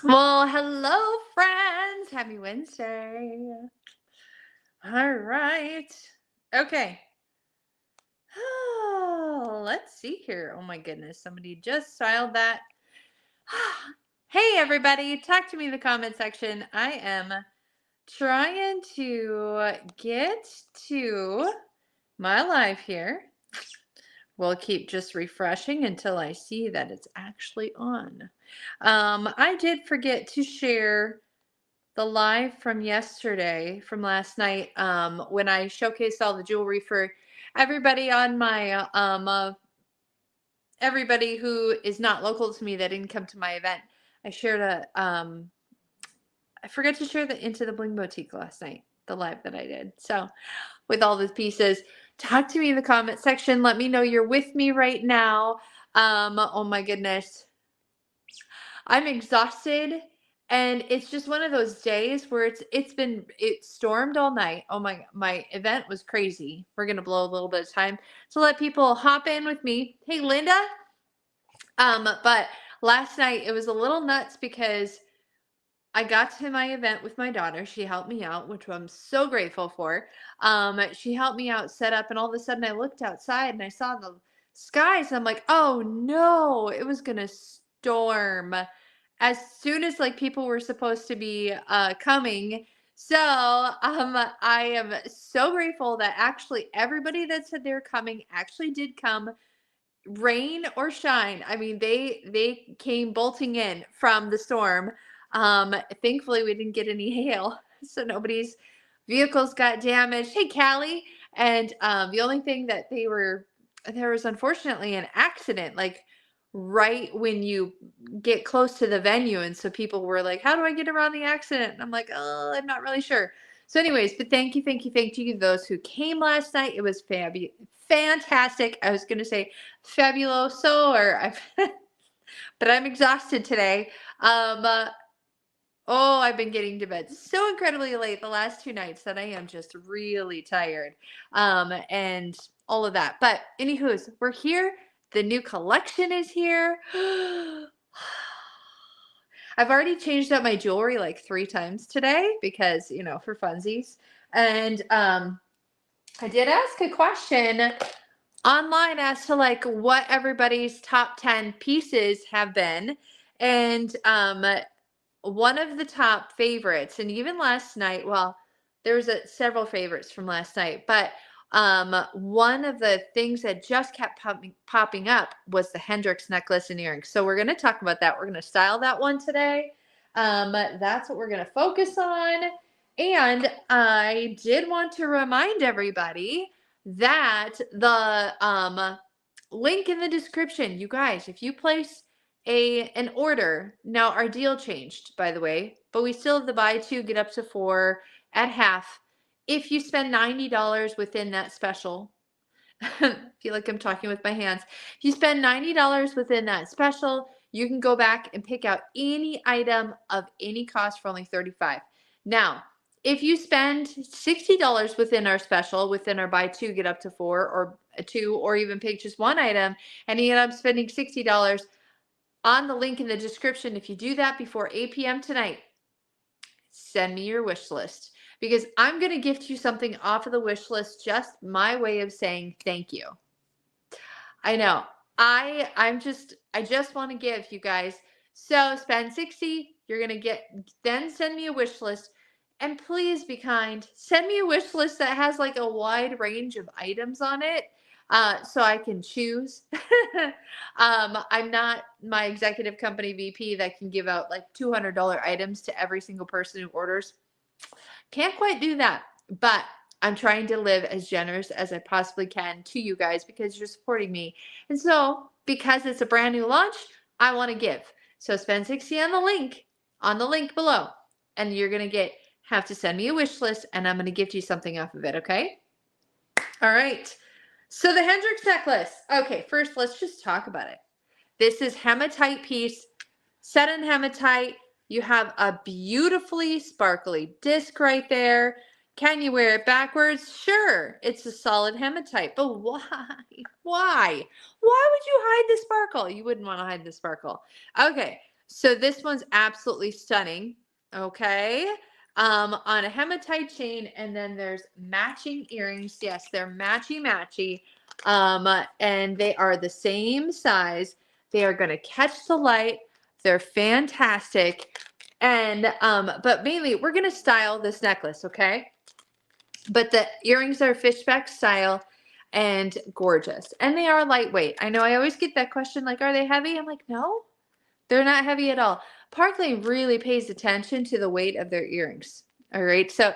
Well, hello, friends. Happy Wednesday. All right. Okay. Let's see here. Oh my goodness. Somebody just styled that. Hey, everybody. Talk to me in the comment section. I am trying to get to my live here. We'll keep just refreshing until I see that it's actually on. I did forget to share the live from yesterday, from last night, when I showcased all the jewelry for everybody on my everybody who is not local to me that didn't come to my event. I shared I forgot to share the Into the Bling Boutique last night, the live that I did. So with all the pieces, talk to me in the comment section. Let me know you're with me right now. Oh my goodness. I'm exhausted, and it's just one of those days where it stormed all night. Oh my event was crazy. We're gonna blow a little bit of time to let people hop in with me. Hey Linda. But last night it was a little nuts because I got to my event with my daughter. She helped me out, which I'm so grateful for. She helped me out set up, and all of a sudden I looked outside and I saw the skies. I'm like, oh no, it was gonna storm as soon as like people were supposed to be coming. So I am so grateful that actually everybody that said they're coming actually did come, rain or shine. I mean, they came bolting in from the storm. Thankfully we didn't get any hail, so nobody's vehicles got damaged. Hey Callie. And the only thing that there was unfortunately an accident like right when you get close to the venue, and so people were like, how do I get around the accident? And I'm like, oh, I'm not really sure. So anyways, but thank you to those who came last night. It was fantastic. I was going to say fabuloso, but I'm exhausted today. Oh, I've been getting to bed so incredibly late the last 2 nights that I am just really tired. And all of that. But anywho's, we're here. The new collection is here. I've already changed up my jewelry like 3 times today because, for funsies. And I did ask a question online as to like what everybody's top 10 pieces have been. And one of the top favorites, and even last night, well, there was several favorites from last night, but one of the things that just kept popping up was the Hendrix necklace and earrings. So we're going to talk about that. We're going to style that one today. That's what we're going to focus on. And I did want to remind everybody that the link in the description, you guys, if you place an order, now our deal changed, by the way, but we still have the buy 2 get up to 4 at half. If you spend $90 within that special, I feel like I'm talking with my hands. If you spend $90 within that special, you can go back and pick out any item of any cost for only $35. Now, if you spend $60 within our special, within our buy 2 get up to 4 or 2, or even pick just one item and you end up spending $60, on the link in the description, if you do that before 8 p.m. tonight, send me your wish list, because I'm going to gift you something off of the wish list, just my way of saying thank you. I know. I just want to give you guys. So spend 60, you're going to then send me a wish list, and please be kind. Send me a wish list that has like a wide range of items on it. So I can choose. I'm not my executive company VP that can give out like $200 items to every single person who orders. Can't quite do that, but I'm trying to live as generous as I possibly can to you guys because you're supporting me. And so because it's a brand new launch, I want to give. So spend 60 on the link below, and you're going to have to send me a wish list, and I'm going to gift you something off of it. Okay. All right. So the Hendrix necklace. Okay, first let's just talk about it. This is hematite piece, set in hematite. You have a beautifully sparkly disc right there. Can you wear it backwards? Sure, it's a solid hematite, but why? Why? Why would you hide the sparkle? You wouldn't want to hide the sparkle. Okay, So this one's absolutely stunning. Okay. On a hematite chain, and then there's matching earrings. Yes, they're matchy. And they are the same size. They are going to catch the light. They're fantastic. And but mainly we're going to style this necklace, okay? But the earrings are fishback style and gorgeous. And they are lightweight. I know I always get that question, like, are they heavy? I'm like, no, they're not heavy at all. Parklane really pays attention to the weight of their earrings. All right. So,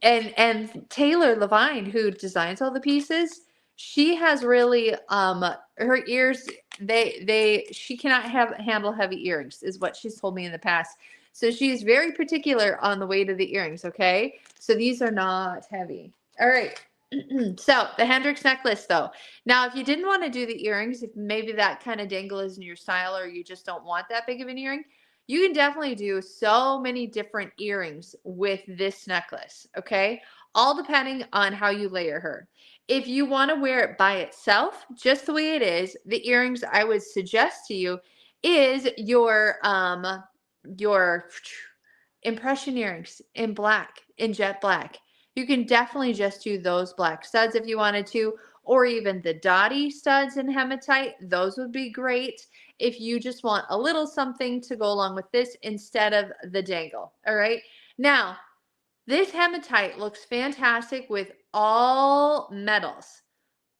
and Taylor Levine, who designs all the pieces, she has really her ears, she cannot handle heavy earrings, is what she's told me in the past. So she's very particular on the weight of the earrings, okay? So these are not heavy. All right. So the Hendrix necklace, though. Now, if you didn't want to do the earrings, if maybe that kind of dangle is in your style, or you just don't want that big of an earring, you can definitely do so many different earrings with this necklace, okay? All depending on how you layer her. If you want to wear it by itself, just the way it is, the earrings I would suggest to you is your impression earrings in black, in jet black. You can definitely just do those black studs if you wanted to, or even the dotty studs in hematite. Those would be great if you just want a little something to go along with this instead of the dangle. All right. Now, this hematite looks fantastic with all metals,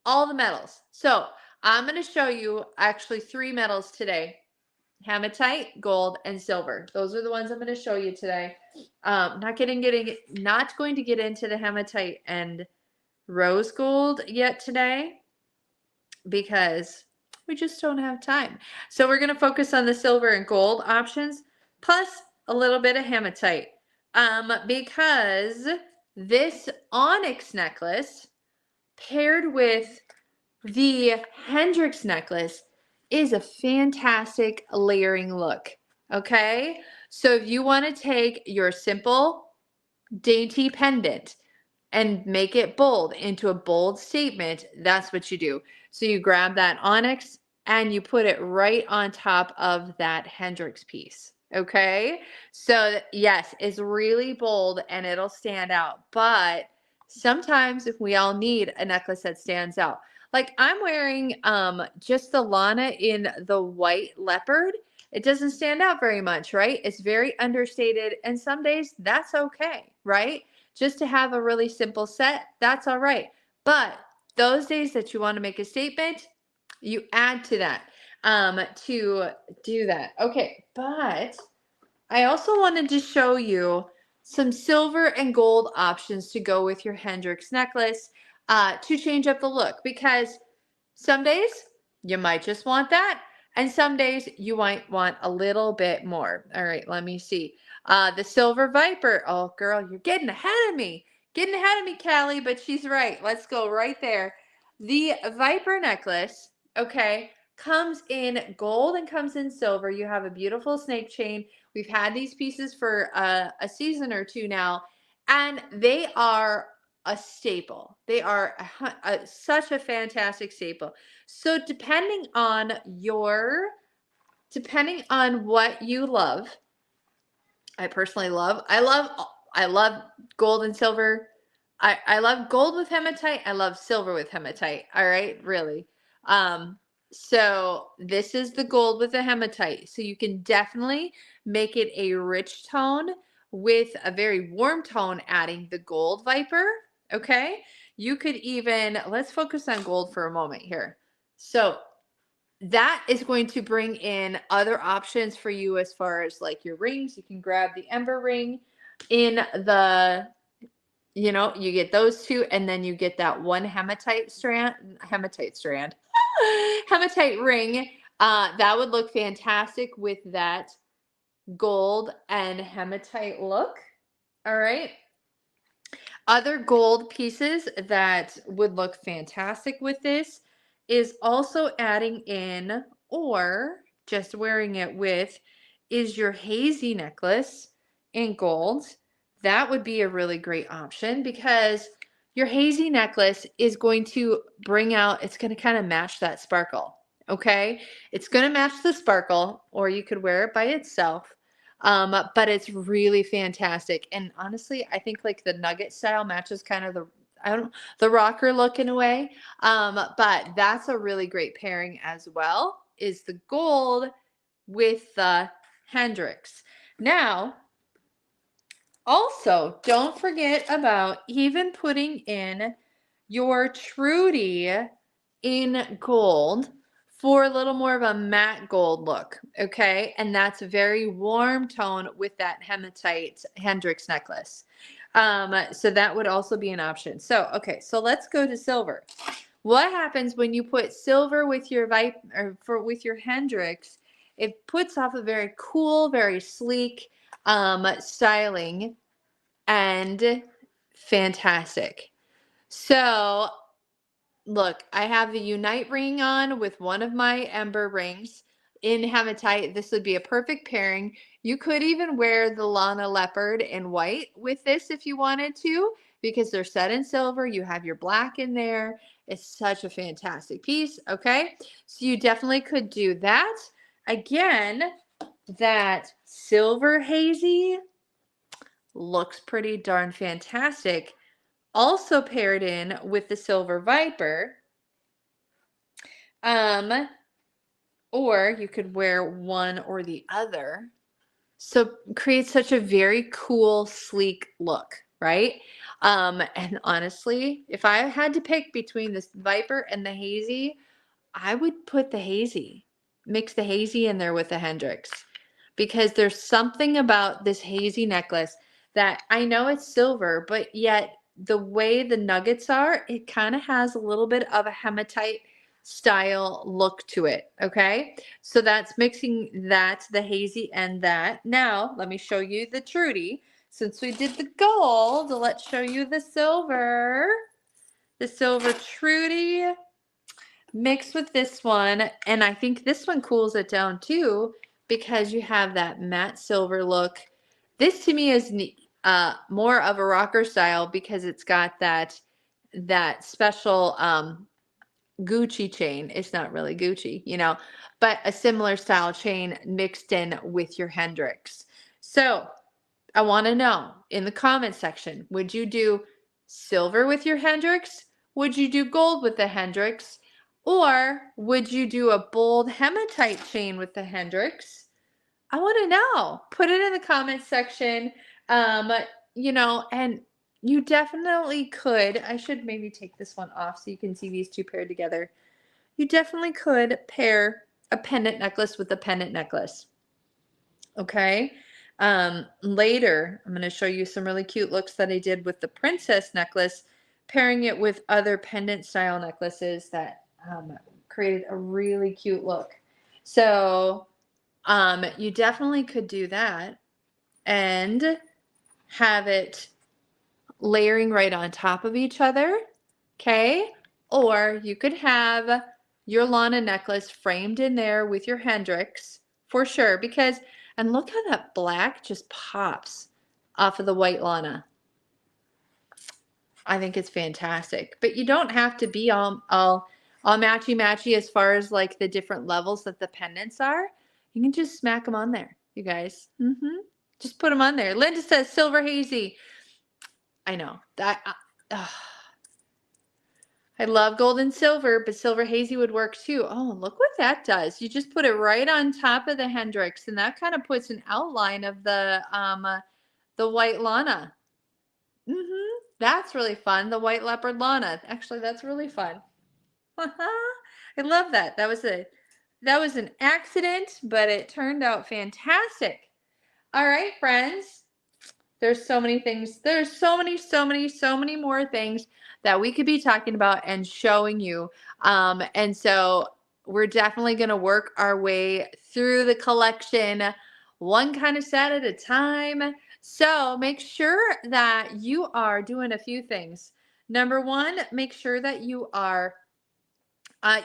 all the metals. So I'm going to show you actually 3 metals today: hematite, gold, and silver. Those are the ones I'm going to show you today. Not going to get into the hematite and rose gold yet today because we just don't have time. So we're going to focus on the silver and gold options plus a little bit of hematite, because this onyx necklace paired with the Hendrix necklace is a fantastic layering look. Okay, so if you want to take your simple dainty pendant and make it bold into a bold statement, that's what you do. So you grab that onyx and you put it right on top of that Hendrix piece. Okay, so yes, it's really bold and it'll stand out, but sometimes if we all need a necklace that stands out, like I'm wearing just the Lana in the white leopard, it doesn't stand out very much, right? It's very understated, and some days that's okay, right? Just to have a really simple set, that's all right. But those days that you want to make a statement, you add to that to do that. Okay, but I also wanted to show you some silver and gold options to go with your Hendrix necklace to change up the look, because some days you might just want that, and some days you might want a little bit more. All right, let me see. The silver viper. Oh, girl, you're getting ahead of me. Getting ahead of me, Callie, but she's right. Let's go right there. The viper necklace, okay, comes in gold and comes in silver. You have a beautiful snake chain. We've had these pieces for a season or two now, and they are a staple. They are such a fantastic staple. So depending on what you love, I personally love, I love gold and silver. I love gold with hematite. I love silver with hematite. All right, really. So this is the gold with the hematite. So you can definitely make it a rich tone with a very warm tone, adding the gold viper. Okay. You could even, let's focus on gold for a moment here. So that is going to bring in other options for you as far as like your rings. You can grab the ember ring in the, you get those two, and then you get that one hematite ring. That would look fantastic with that gold and hematite look. All right. Other gold pieces that would look fantastic with this is also adding in, or just wearing it with, is your hazy necklace in gold. That would be a really great option, because your hazy necklace is going to bring out, it's going to kind of match that sparkle. Okay, it's going to match the sparkle, or you could wear it by itself. But it's really fantastic. And honestly, I think like the nugget style matches kind of I don't the rocker look in a way. But that's a really great pairing as well, is the gold with the Hendrix. Now, also, don't forget about even putting in your Trudy in gold for a little more of a matte gold look, okay? And that's a very warm tone with that hematite Hendrix necklace. So that would also be an option. So, okay, so let's go to silver. What happens when you put silver with your with your Hendrix? It puts off a very cool, very sleek styling and fantastic. So look, I have the Unite ring on with one of my Ember rings in hematite. This would be a perfect pairing. You could even wear the Lana Leopard in white with this if you wanted to, because they're set in silver. You have your black in there. It's such a fantastic piece, okay? So you definitely could do that. Again, that silver hazy looks pretty darn fantastic. Also paired in with the silver viper. Or you could wear one or the other. So create such a very cool, sleek look, right? And honestly, if I had to pick between this viper and the hazy, I would put the hazy. Mix the hazy in there with the Hendrix. Because there's something about this hazy necklace that I know it's silver, but yet the way the nuggets are, it kind of has a little bit of a hematite style look to it. Okay, so that's mixing that, the hazy and that. Now let me show you the Trudy. Since we did the gold, let's show you the silver. The silver Trudy mixed with this one, and I think this one cools it down too, because you have that matte silver look. This to me is more of a rocker style because it's got that special Gucci chain. It's not really Gucci, you know, but a similar style chain mixed in with your Hendrix. So I want to know in the comment section, would you do silver with your Hendrix? Would you do gold with the Hendrix? Or would you do a bold hematite chain with the Hendrix? I want to know. Put it in the comment section. You know, and you definitely could. I should maybe take this one off so you can see these two paired together. You definitely could pair a pendant necklace with a pendant necklace. Okay. Later, I'm going to show you some really cute looks that I did with the princess necklace, pairing it with other pendant style necklaces that created a really cute look. So you definitely could do that and have it layering right on top of each other. Okay. Or you could have your Lana necklace framed in there with your Hendrix for sure. Because, and look how that black just pops off of the white Lana. I think it's fantastic. But you don't have to be all matchy-matchy as far as like the different levels that the pendants are. You can just smack them on there, you guys. Just put them on there. Linda says silver hazy. I know. I love gold and silver, but silver hazy would work too. Oh, look what that does. You just put it right on top of the Hendrix, and that kind of puts an outline of the white Lana. That's really fun. The white leopard Lana. Actually, that's really fun. I love that. That was an accident, but it turned out fantastic. All right, friends. There's so many things. There's so many more things that we could be talking about and showing you. And so we're definitely going to work our way through the collection one kind of set at a time. So make sure that you are doing a few things. Number one, make sure that you are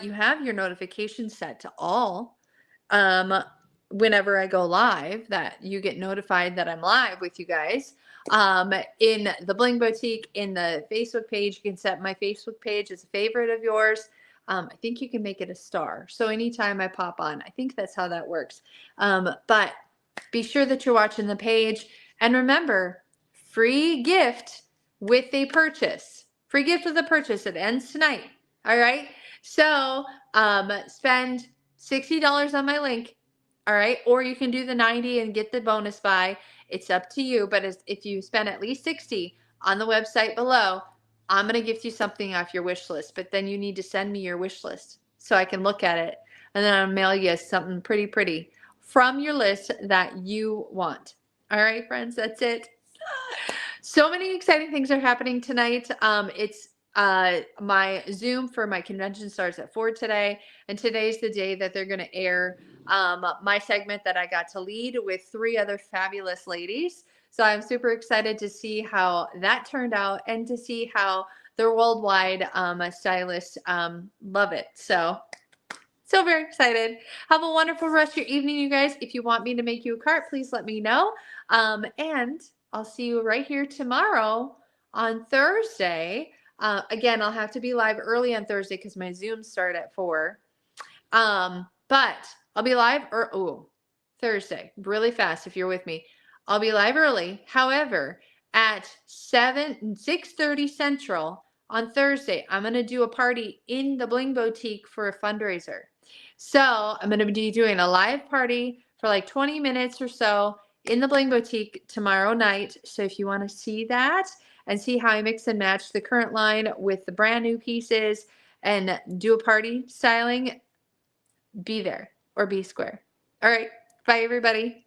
you have your notifications set to all. Whenever I go live, that you get notified that I'm live with you guys. In the Bling Boutique, in the Facebook page, you can set my Facebook page as a favorite of yours. I think you can make it a star. So anytime I pop on, I think that's how that works. But be sure that you're watching the page. And remember, free gift with a purchase. Free gift with a purchase. It ends tonight. All right. So spend $60 on my link. All right. Or you can do the 90 and get the bonus buy. It's up to you. But if you spend at least 60 on the website below, I'm going to gift you something off your wish list. But then you need to send me your wish list so I can look at it. And then I'll mail you something pretty from your list that you want. All right, friends, that's it. So many exciting things are happening tonight. It's my Zoom for my convention starts at 4 today, and today's the day that they're going to air my segment that I got to lead with 3 other fabulous ladies. So I'm super excited to see how that turned out and to see how the worldwide stylists love it. So very excited. Have a wonderful rest of your evening, you guys. If you want me to make you a cart, please let me know. And I'll see you right here tomorrow on Thursday. Again, I'll have to be live early on Thursday because my Zooms start at 4. But I'll be live Thursday, really fast if you're with me. I'll be live early. However, at 6:30 Central on Thursday, I'm going to do a party in the Bling Boutique for a fundraiser. So I'm going to be doing a live party for like 20 minutes or so in the Bling Boutique tomorrow night. So if you want to see that and see how I mix and match the current line with the brand new pieces and do a party styling, be there or be square. All right. Bye, everybody.